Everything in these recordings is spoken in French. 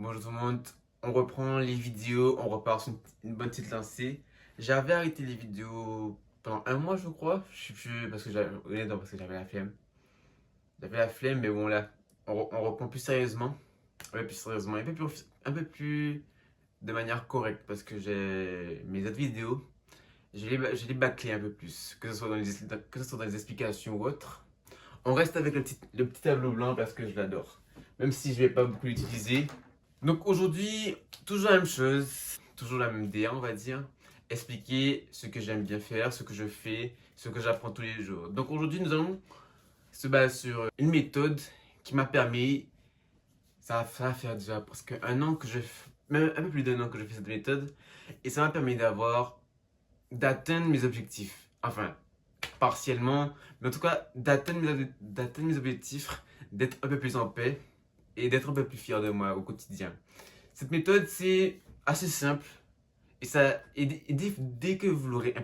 Bonjour tout le monde, on reprend les vidéos, on repart sur une bonne petite lancée. J'avais arrêté les vidéos pendant un mois je crois, je sais plus parce que j'avais la flemme. J'avais la flemme mais bon là, on reprend plus sérieusement, un peu plus de manière correcte parce que j'ai mes autres vidéos, je les bâclé un peu plus, que ce soit que ce soit dans les explications ou autre. On reste avec le petit tableau blanc parce que je l'adore, même si je vais pas beaucoup l'utiliser. Donc aujourd'hui, toujours la même chose, toujours la même idée, on va dire. Expliquer ce que j'aime bien faire, ce que je fais, ce que j'apprends tous les jours. Donc aujourd'hui, nous allons se baser sur une méthode qui m'a permis, ça va faire déjà presque un an que même un peu plus d'un an que je fais cette méthode, et ça m'a permis d'atteindre mes objectifs. Enfin, partiellement, mais en tout cas, d'atteindre mes objectifs, d'être un peu plus en paix et d'être un peu plus fier de moi au quotidien. Cette méthode, c'est assez simple. Dès que vous l'aurez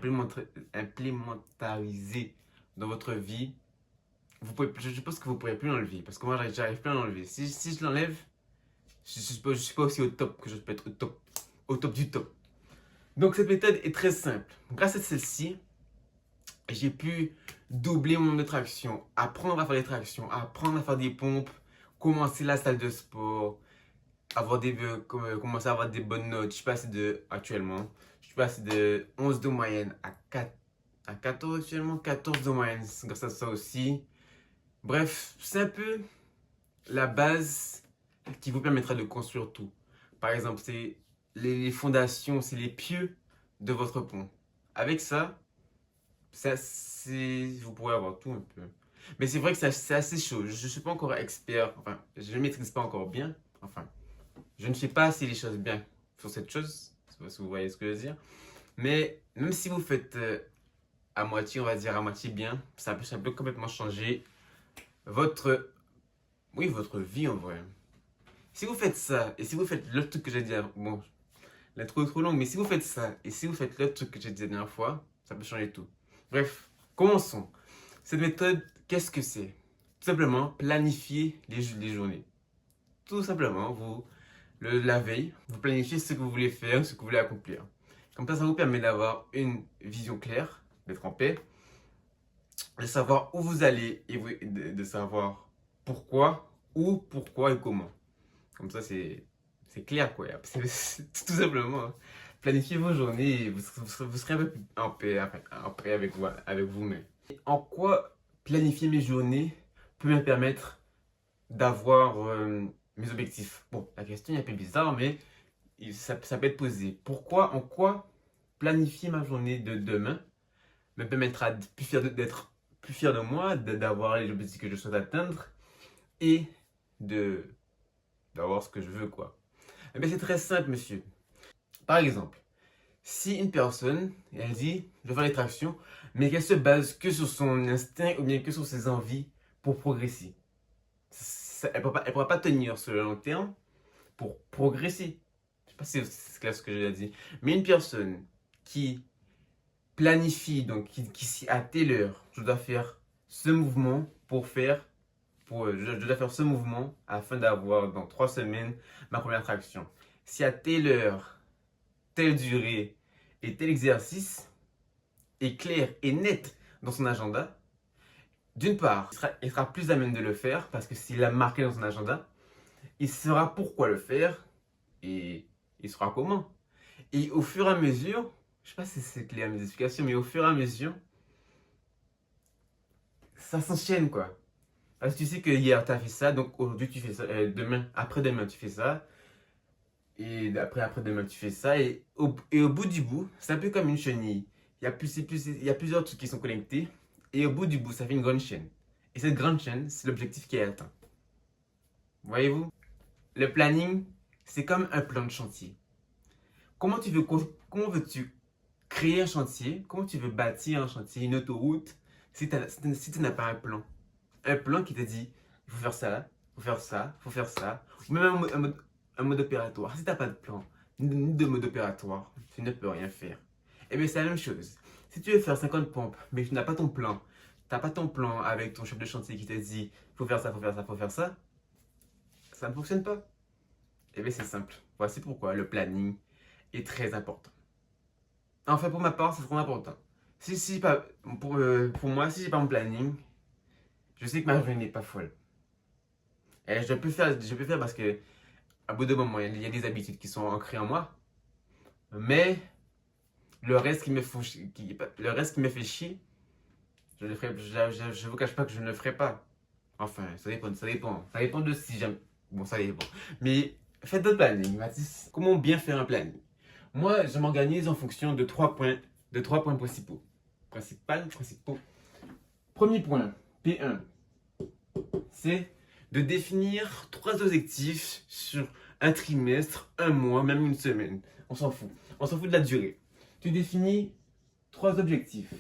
implémentarisé dans votre vie, je pense que vous ne pourrez plus l'enlever. Parce que moi, j'arrive plus à l'enlever. Si je l'enlève, je suis pas aussi au top que je peux être au top du top. Donc cette méthode est très simple. Grâce à celle-ci, j'ai pu doubler mon nombre de tractions, apprendre à faire des tractions, apprendre à faire des pompes, commencer la salle de sport, commencer à avoir des bonnes notes. Je suis passé actuellement, je suis passé de 11 de moyenne à 14 actuellement, 14 de moyenne grâce à ça aussi. Bref, c'est un peu la base qui vous permettra de construire tout. Par exemple, c'est les fondations, c'est les pieux de votre pont. Avec ça, vous pourrez avoir tout un peu. Mais c'est vrai que c'est assez chaud. Je ne suis pas encore expert, enfin, je ne maîtrise pas encore bien. Enfin, je ne fais pas assez les choses bien sur cette chose, je sais pas si vous voyez ce que je veux dire. Mais même si vous faites à moitié, on va dire à moitié bien, ça peut complètement changer votre, oui, votre vie en vrai. Si vous faites ça, et si vous faites l'autre truc que j'ai dit, bon, l'intro est trop longue, mais si vous faites ça, et si vous faites l'autre truc que j'ai dit la dernière fois, ça peut changer tout. Bref, commençons. Cette méthode, qu'est-ce que c'est? Tout simplement, planifier les journées. Tout simplement, la veille, vous planifiez ce que vous voulez faire, ce que vous voulez accomplir. Comme ça vous permet d'avoir une vision claire, d'être en paix, de savoir où vous allez et de savoir pourquoi, où, pourquoi et comment. Comme ça, c'est clair, quoi. C'est tout simplement, hein. Planifiez vos journées et vous serez un peu plus en paix avec vous-même. En quoi planifier mes journées peut me permettre d'avoir mes objectifs? Bon, la question est un peu bizarre, mais ça peut être posé. En quoi planifier ma journée de demain me permettra d'être plus fier de moi, d'avoir les objectifs que je souhaite atteindre et de d'avoir ce que je veux, quoi. Eh bien, c'est très simple, monsieur. Par exemple, si une personne, elle dit, je vais faire les tractions, mais qu'elle se base que sur son instinct ou bien que sur ses envies pour progresser, elle ne pourra pas tenir sur le long terme pour progresser. Je ne sais pas si c'est clair ce que j'ai dit. Mais une personne qui planifie, donc qui s'y à telle heure, je dois faire ce mouvement je dois faire ce mouvement afin d'avoir dans 3 semaines ma première traction. Si à telle heure, telle durée et tel exercice est clair et net dans son agenda, d'une part, il sera plus à même de le faire parce que s'il l'a marqué dans son agenda, il saura pourquoi le faire et il saura comment. Et au fur et à mesure, je ne sais pas si c'est clair mes explications, mais au fur et à mesure, ça s'enchaîne quoi. Parce que tu sais que hier tu as fait ça, donc aujourd'hui tu fais ça, demain, après-demain tu fais ça, et après-demain tu fais ça, et au bout du bout, c'est un peu comme une chenille. Il y a plusieurs trucs qui sont connectés, et au bout du bout, ça fait une grande chaîne. Et cette grande chaîne, c'est l'objectif qui est atteint. Voyez-vous? Le planning, c'est comme un plan de chantier. Comment veux-tu créer un chantier? Comment tu veux bâtir un chantier, une autoroute, si tu n'as pas un plan? Un plan qui te dit, il faut faire ça, il faut faire ça, il faut faire ça. Ou même un mode opératoire. Si tu n'as pas de plan, ni de mode opératoire, tu ne peux rien faire. Et bien c'est la même chose. Si tu veux faire 50 pompes, mais tu n'as pas ton plan, tu n'as pas ton plan avec ton chef de chantier qui te dit, il faut faire ça, il faut faire ça, il faut faire ça, ça ne fonctionne pas. Eh bien, c'est simple. Voici pourquoi le planning est très important. Enfin, pour ma part, c'est vraiment important. Si pas, pour moi, si j'ai pas mon planning, je sais que ma journée n'est pas folle. Et je peux faire parce que, à bout de moment, il y a des habitudes qui sont ancrées en moi. Mais le reste le reste qui me fait chier, je ne ferai, je vous cache pas que je ne le ferai pas. Enfin, ça dépend de si j'aime. Bon, ça dépend. Mais faites votre planning, Mathis. Comment bien faire un planning? Moi, je m'organise en fonction de trois points principaux. Principaux. Premier point, P1, c'est de définir trois objectifs sur un trimestre, un mois, même une semaine. On s'en fout. On s'en fout de la durée. Tu définis trois objectifs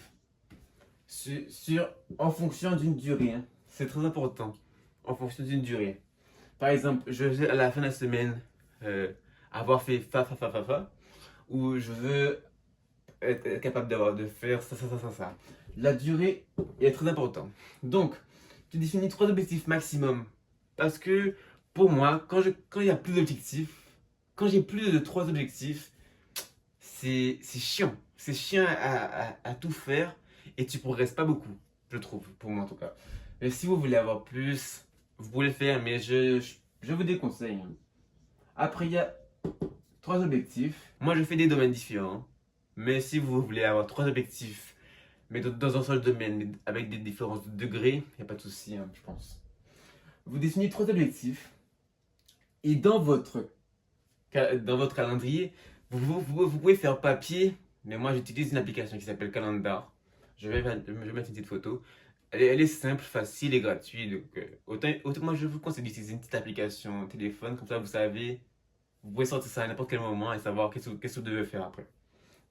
en fonction d'une durée, hein. C'est très important. En fonction d'une durée. Par exemple, je veux à la fin de la semaine avoir fait fa, ou je veux être capable de faire ça. La durée est très importante. Donc, tu définis trois objectifs maximum. Parce que pour moi, quand il y a plus d'objectifs, quand j'ai plus de trois objectifs, c'est chiant. C'est chiant à tout faire et tu progresses pas beaucoup, je trouve, pour moi en tout cas. Mais si vous voulez avoir plus, vous pouvez le faire, mais je vous déconseille, hein. Après, il y a trois objectifs. Moi, je fais des domaines différents. Mais si vous voulez avoir trois objectifs, mais dans un seul domaine, mais avec des différences de degrés, il n'y a pas de souci, hein, je pense. Vous définissez trois objectifs et dans votre calendrier, vous pouvez faire papier, mais moi j'utilise une application qui s'appelle Calendar. Je vais mettre une petite photo. Elle est simple, facile et gratuite. Donc, autant moi je vous conseille d'utiliser une petite application téléphone, comme ça vous savez, vous pouvez sortir ça à n'importe quel moment et savoir qu'est-ce que vous devez faire après.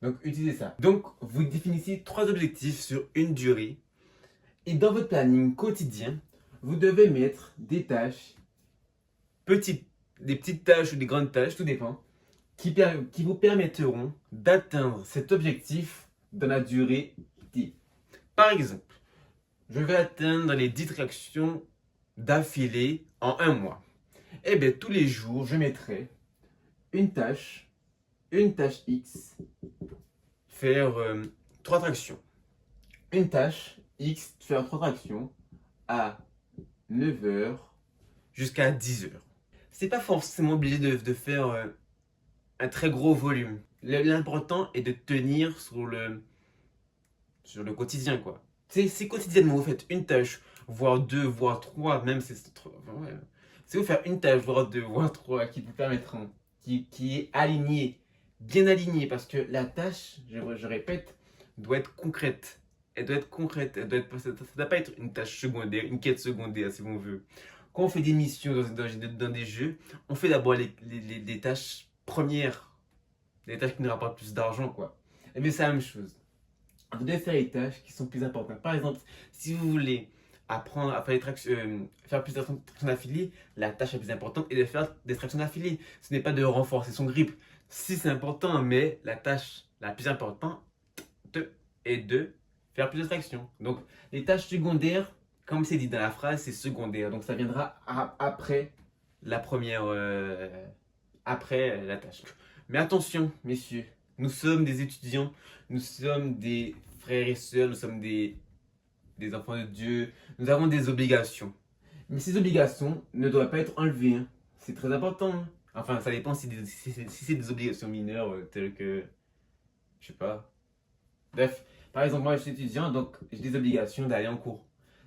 Donc utilisez ça. Donc vous définissez trois objectifs sur une durée et dans votre planning quotidien, vous devez mettre des tâches, petites, des petites tâches ou des grandes tâches, tout dépend, qui vous permettront d'atteindre cet objectif dans la durée T. Par exemple, je vais atteindre les 10 tractions d'affilée en un mois. Eh bien, tous les jours, je mettrai une tâche X, faire 3 tractions. Une tâche X, faire 3 tractions à 9 heures jusqu'à 10 heures. C'est pas forcément obligé de faire un très gros volume. L'important est de tenir sur le quotidien, quoi. Si quotidiennement vous faites une tâche, voire deux, voire trois, même si c'est trop. Enfin, ouais. Si vous faites une tâche, voire deux, voire trois, qui vous permettront, qui est alignée, bien alignée, parce que la tâche, je répète, doit être concrète. Elle doit être concrète. Ça ne doit pas être une tâche secondaire, une quête secondaire, si on veut. Quand on fait des missions dans des jeux, on fait d'abord les tâches premières, les tâches qui nous rapportent plus d'argent, quoi. Et bien, c'est la même chose. Vous devez faire les tâches qui sont plus importantes. Par exemple, si vous voulez apprendre à faire, faire plus d'tractions d'affilée, la tâche la plus importante est de faire des tractions d'affilée. Ce n'est pas de renforcer son grip. Si c'est important, mais la tâche la plus importante est de faire plus de tractions. Donc, les tâches secondaires, comme c'est dit dans la phrase, c'est secondaire. Donc, ça viendra après la première, après la tâche. Mais attention, messieurs, nous sommes des étudiants, nous sommes des frères et sœurs, nous sommes des enfants de Dieu, nous avons des obligations. Mais ces obligations ne doivent pas être enlevées, hein. C'est très important, hein. Enfin, ça dépend si c'est des obligations mineures, telles que, je sais pas. Bref, par exemple, moi je suis étudiant, donc j'ai des obligations d'aller en cours.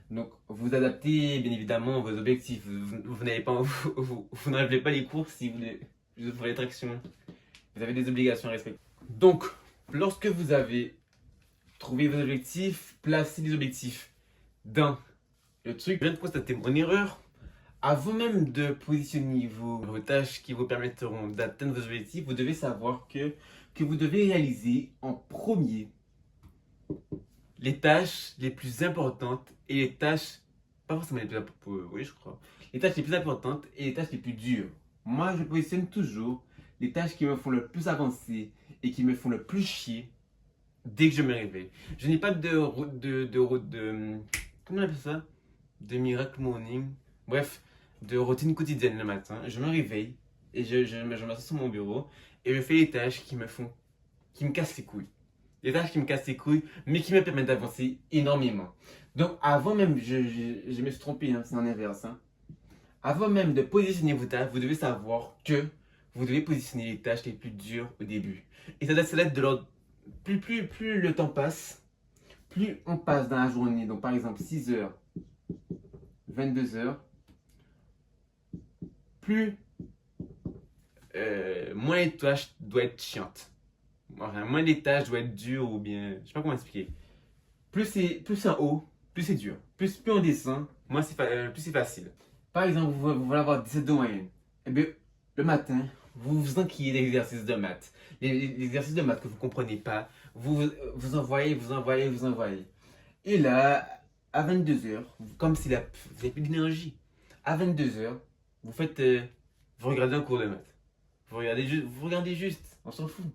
Donc, vous adaptez bien évidemment vos objectifs. Vous n'avez pas, vous n'enlevez pas les cours si vous voulez juste pour les tractions. Vous avez des obligations à respecter. Donc, lorsque vous avez trouvé vos objectifs, placez les objectifs dans le truc. Je viens de constater mon erreur. Avant même de positionner vos tâches qui vous permettront d'atteindre vos objectifs, vous devez savoir que vous devez réaliser en premier les tâches les plus importantes et les tâches, pas forcément les plus importantes, oui je crois, les tâches les plus importantes et les tâches les plus dures. Moi je positionne toujours les tâches qui me font le plus avancer et qui me font le plus chier dès que je me réveille. Je n'ai pas comment on appelle ça? De miracle morning. Bref, de routine quotidienne le matin. Je me réveille et je m'assois sur mon bureau et je fais les tâches qui me cassent les couilles. Des tâches qui me cassent les couilles, mais qui me permettent d'avancer énormément. Donc avant même, je me suis trompé, hein, c'est en inverse. Hein. Avant même de positionner vos tâches, vous devez savoir que vous devez positionner les tâches les plus dures au début. Et ça doit être de l'ordre, plus le temps passe, plus on passe dans la journée. Donc par exemple 6 heures, 22 heures, plus moins les tâches doivent être chiantes. Enfin, moins les tâches doivent être dures ou bien, je sais pas comment expliquer. Plus en haut, plus c'est dur. Plus on descend, plus c'est facile. Par exemple, vous voulez avoir 17 de moyenne. Eh bien, le matin, vous vous enquillez l'exercice de maths. L'exercice de maths que vous ne comprenez pas, vous envoyez. Et là, à 22 heures, comme si vous n'avez plus d'énergie, à 22 heures, vous regardez un cours de maths. Vous regardez juste, on s'en fout.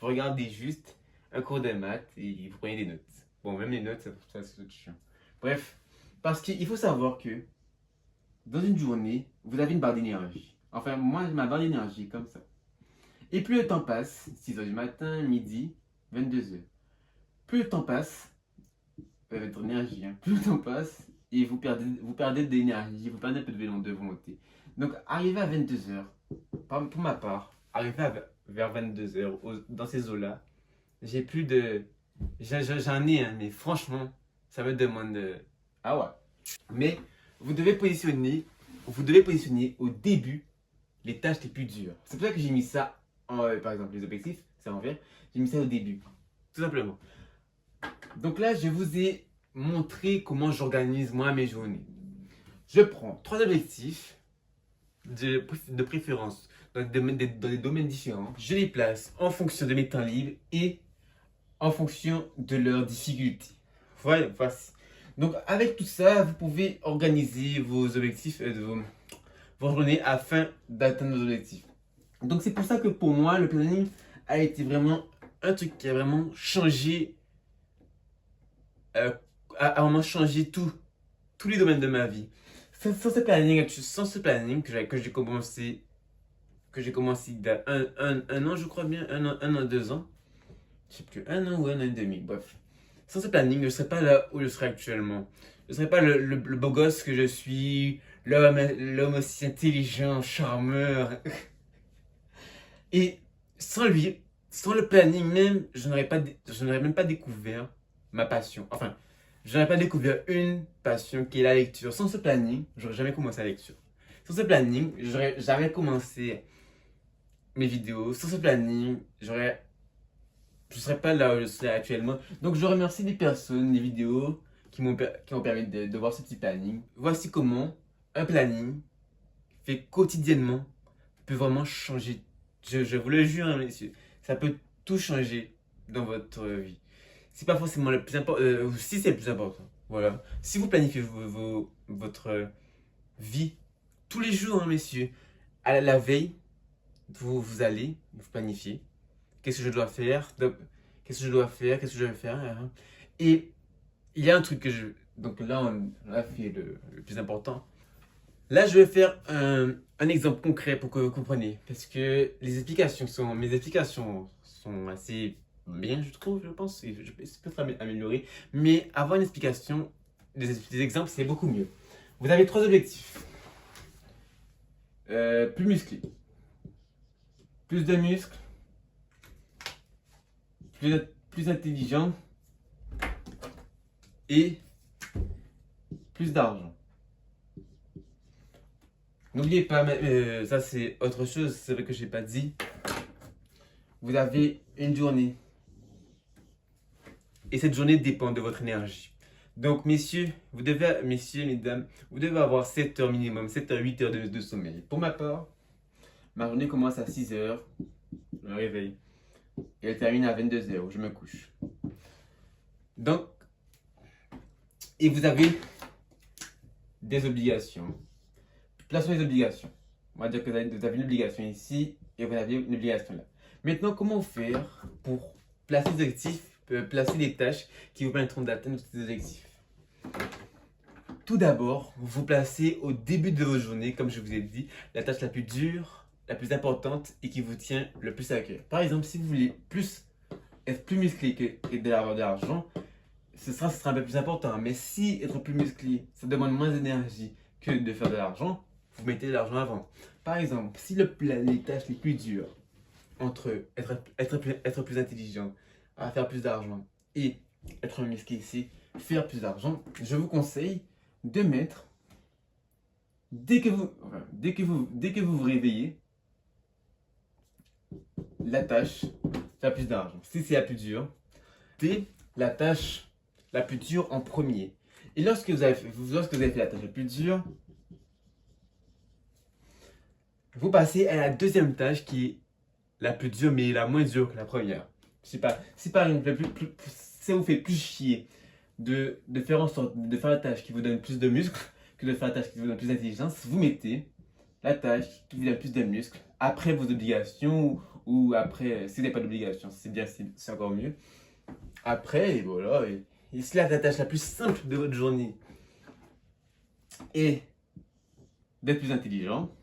Vous regardez juste un cours de maths et vous prenez des notes. Bon, même les notes, c'est autre chiant. Bref, parce qu'il faut savoir que dans une journée, vous avez une barre d'énergie. Enfin, moi, ma barre d'énergie est comme ça. Et plus le temps passe, 6 heures du matin, midi, 22 heures. Plus le temps passe, votre énergie, hein, plus le temps passe, et vous perdez de l'énergie, vous perdez un peu de volonté. Donc, arrivé à 22 heures, pour ma part, vers 22 heures, dans ces eaux-là, j'ai plus de... J'en ai, hein, mais franchement, ça me demande... Ah ouais. Mais vous devez positionner au début les tâches les plus dures. C'est pour ça que j'ai mis ça, par exemple, les objectifs, c'est en vert, j'ai mis ça au début. Tout simplement. Donc là, je vous ai montré comment j'organise moi mes journées. Je prends 3 objectifs de préférence dans des domaines différents. Je les place en fonction de mes temps libres et en fonction de leur difficulté. Voilà, voici. Donc avec tout ça, vous pouvez organiser vos objectifs, vos journées afin d'atteindre vos objectifs. Donc c'est pour ça que pour moi, le planning a été vraiment un truc qui a vraiment changé, a vraiment changé tous les domaines de ma vie. Sans ce planning que j'ai commencé il y a un an, je crois bien, un an, 2 ans. Je sais plus, un an ou un an et demi, bref. Sans ce planning, je ne serais pas là où je serais actuellement. Je ne serais pas le beau gosse que je suis, l'homme aussi intelligent, charmeur. Et sans lui, sans le planning même, je n'aurais même pas découvert ma passion. Enfin, je n'aurais pas découvert une passion qui est la lecture. Sans ce planning, je n'aurais jamais commencé la lecture. Sans ce planning, je n'aurais jamais commencé mes vidéos. Sans ce planning, je ne serais pas là où je suis actuellement. Donc je remercie les personnes, les vidéos qui m'ont permis de voir ce petit planning. Voici comment un planning fait quotidiennement peut vraiment changer. Je vous le jure, hein, messieurs, ça peut tout changer dans votre vie. C'est pas forcément le plus important, si c'est le plus important. Voilà. Si vous planifiez votre vie tous les jours, hein, messieurs, à la veille, vous allez vous planifier. Qu'est-ce que je dois faire? Qu'est-ce que je dois faire? Qu'est-ce que je vais faire? Hein. Et il y a un truc que je... Donc là, on a fait le plus important. Là, je vais faire un exemple concret pour que vous compreniez. Parce que mes explications sont assez bien, je trouve, je pense. Et je peux peut-être améliorer. Mais avoir une explication, des exemples, c'est beaucoup mieux. Vous avez 3 objectifs. Plus musclé. Plus de muscles. Plus intelligent. Et plus d'argent. N'oubliez pas, ça c'est autre chose, c'est vrai que je n'ai pas dit. Vous avez une journée. Et cette journée dépend de votre énergie. Donc messieurs, mesdames, vous devez avoir 7 heures minimum, 7 heures, 8 heures de sommeil. Pour ma part, ma journée commence à 6 heures, je me réveille. Et elle termine à 22 heures où je me couche. Donc, et vous avez des obligations. Plaçons les obligations. On va dire que vous avez une obligation ici et vous avez une obligation là. Maintenant, comment faire pour placer les objectifs, placer les tâches qui vous permettront d'atteindre ces objectifs? Tout d'abord, vous placez au début de votre journée, comme je vous ai dit, la tâche la plus dure la plus importante et qui vous tient le plus à cœur. Par exemple, si vous voulez être plus musclé que d'avoir de l'argent, ce sera un peu plus important. Mais si être plus musclé, ça demande moins d'énergie que de faire de l'argent, vous mettez de l'argent avant. Par exemple, si les tâches les plus dures entre être plus intelligent, à faire plus d'argent et être musclé, c'est faire plus d'argent, je vous conseille de mettre, dès que vous vous réveillez, la tâche faire plus d'argent. Si c'est la plus dure, c'est la tâche la plus dure en premier. Et lorsque vous avez fait la tâche la plus dure, vous passez à la deuxième tâche qui est la plus dure mais la moins dure que la première. Je sais pas, si par exemple ça vous fait plus chier de faire en sorte de faire la tâche qui vous donne plus de muscles que de faire la tâche qui vous donne plus d'intelligence, vous mettez la tâche qui vous donne plus de muscles après vos obligations ou après, si vous n'avez pas d'obligation, c'est bien, c'est encore mieux. Après, et voilà, et c'est la tâche la plus simple de votre journée et d'être plus intelligent,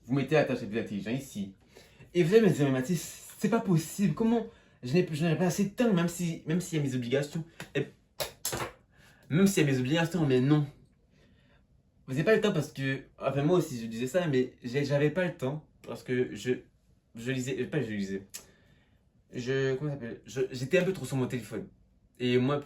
vous mettez la tâche la plus intelligente ici. Et vous allez me dire, mais Mathis, c'est pas possible, comment je n'aurai pas assez de temps, même s'il y a mes obligations. Et, même s'il y a mes obligations, mais non. Vous n'avez pas le temps parce que, enfin moi aussi je disais ça, mais j'avais pas le temps parce que je lisais, pas je lisais, comment ça s'appelle, j'étais un peu trop sur mon téléphone. Et moi,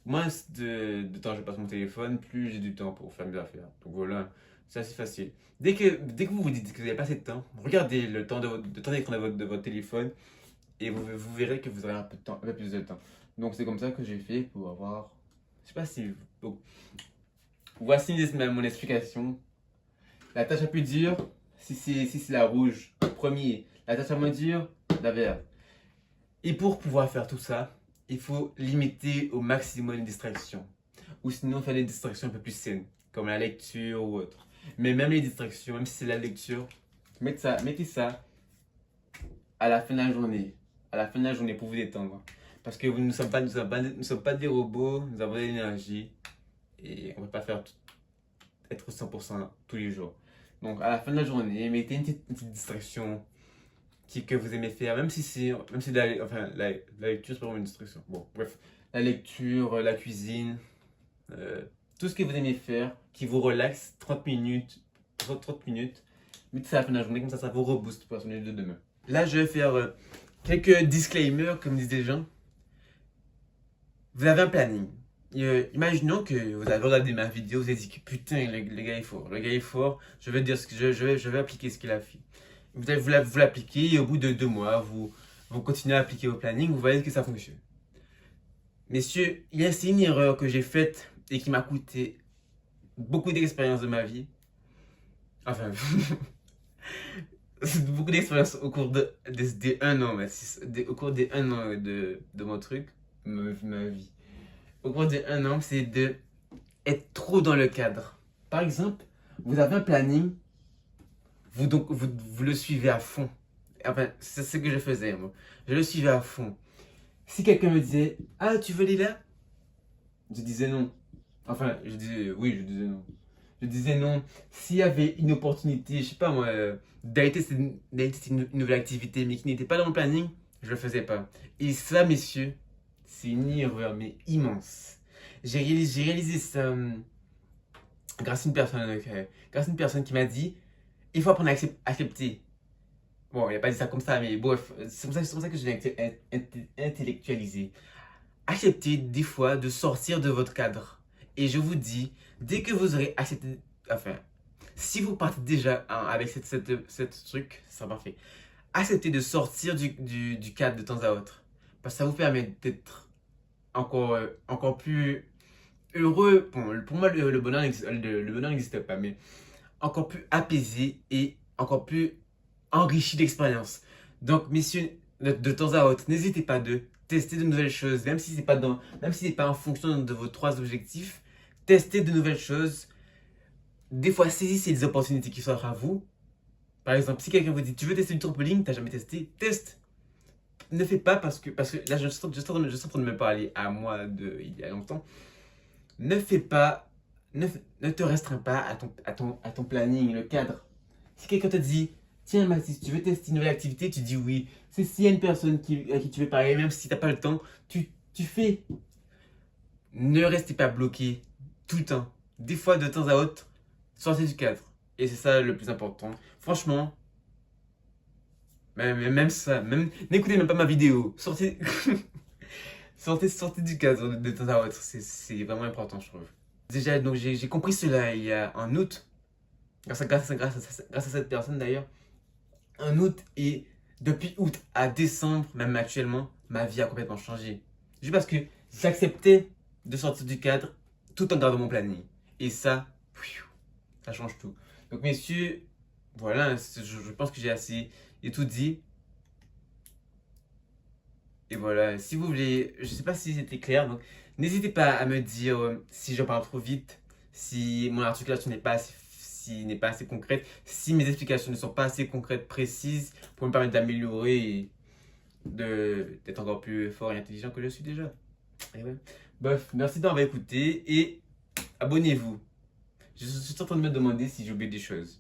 moins de temps je passe sur mon téléphone, plus j'ai du temps pour faire mes affaires. Donc voilà, c'est assez facile. Dès que vous vous dites que vous n'avez pas assez de temps, regardez le temps d'écran de votre téléphone et vous verrez que vous aurez un peu de temps, un peu plus de temps. Donc c'est comme ça que j'ai fait pour avoir, je sais pas si, donc, voici mon explication. La tâche la plus dure, si c'est la rouge, premier. La tâche la moins dure, la verte. Et pour pouvoir faire tout ça, il faut limiter au maximum les distractions. Ou sinon faire des distractions un peu plus saines, comme la lecture ou autre. Mais même les distractions, même si c'est la lecture, mettez ça à la fin de la journée. À la fin de la journée pour vous détendre. Parce que nous ne sommes pas des robots, nous avons de l'énergie. Et on ne peut pas être 100% tous les jours. Donc à la fin de la journée, mettez une petite distraction que vous aimez faire, même si la lecture c'est pas vraiment une distraction. Bon, bref, la lecture, la cuisine, tout ce que vous aimez faire, qui vous relaxe, 30 minutes, mettez ça à la fin de la journée, comme ça vous rebooste pour la journée de demain. Là, je vais faire quelques disclaimers, comme disent les gens. Vous avez un planning. Imaginons que vous avez regardé ma vidéo, vous avez dit que putain, le gars est fort. Le gars est fort, je vais dire je vais appliquer ce qu'il a fait. Vous l'appliquez et au bout de 2 mois, vous continuez à appliquer au planning, vous voyez que ça fonctionne. Messieurs, c'est une erreur que j'ai faite et qui m'a coûté beaucoup d'expérience de ma vie. Enfin, beaucoup d'expérience au cours des 1 an, au cours des 1 an de mon truc, ma vie. Au cours des 1 an, c'est de être trop dans le cadre. Par exemple, vous avez un planning, vous le suivez à fond. Enfin, c'est ce que je faisais, moi. Je le suivais à fond. Si quelqu'un me disait, ah, tu veux aller là? Je disais non. Enfin, je disais oui, je disais non. Je disais non. S'il y avait une opportunité, je sais pas moi, d'aller tester une nouvelle activité, mais qui n'était pas dans le planning, je le faisais pas. Et ça, messieurs, c'est une erreur, mais immense. J'ai réalisé ça grâce à une personne qui m'a dit, il faut apprendre à accepter. Bon, il n'a pas dit ça comme ça, mais bref, c'est pour ça que je l'ai intellectualisé. Acceptez des fois de sortir de votre cadre. Et je vous dis, dès que vous aurez accepté, enfin, si vous partez déjà avec cette truc, ça sera parfait. Acceptez de sortir du cadre de temps à autre. Parce que ça vous permet d'être encore plus heureux. Bon, pour moi, le bonheur n'existe pas, mais encore plus apaisé et encore plus enrichi d'expérience. Donc, messieurs, de temps à autre, n'hésitez pas de tester de nouvelles choses, même si c'est pas en fonction de vos 3 objectifs. Testez de nouvelles choses. Des fois, saisissez des opportunités qui s'offrent à vous. Par exemple, si quelqu'un vous dit, tu veux tester du trampoline, t'as jamais testé, teste. Ne fais pas parce que là, je suis en train de me parler à moi il y a longtemps. Ne fais pas, ne te restreins pas à ton planning, le cadre. Si quelqu'un te dit, Tiens, Mathis, tu veux tester une nouvelle activité? Tu dis oui. C'est s'il y a une personne à qui tu veux parler, même si t'as pas le temps, tu fais. Ne restez pas bloqué tout le temps. Des fois, de temps à autre, sortez du cadre. Et c'est ça le plus important. Franchement, même ça, même n'écoutez même pas ma vidéo. Sortez, sortez du cadre de temps à autre. C'est vraiment important, je trouve. Déjà, donc j'ai compris cela il y a en août, grâce à cette personne d'ailleurs. En août et depuis août à décembre, même actuellement, ma vie a complètement changé. Juste parce que j'acceptais de sortir du cadre tout en gardant mon planning. Et ça, ça change tout. Donc messieurs, voilà, je pense que j'ai tout dit. Et voilà, si vous voulez, je sais pas si c'était clair, donc n'hésitez pas à me dire si j'en parle trop vite, si mon articulation n'est pas assez concrète, si mes explications ne sont pas assez concrètes, précises, pour me permettre d'améliorer et d'être encore plus fort et intelligent que je suis déjà. Et ouais. Bref, merci d'avoir écouté et abonnez-vous. Je suis en train de me demander si j'ai oublié des choses.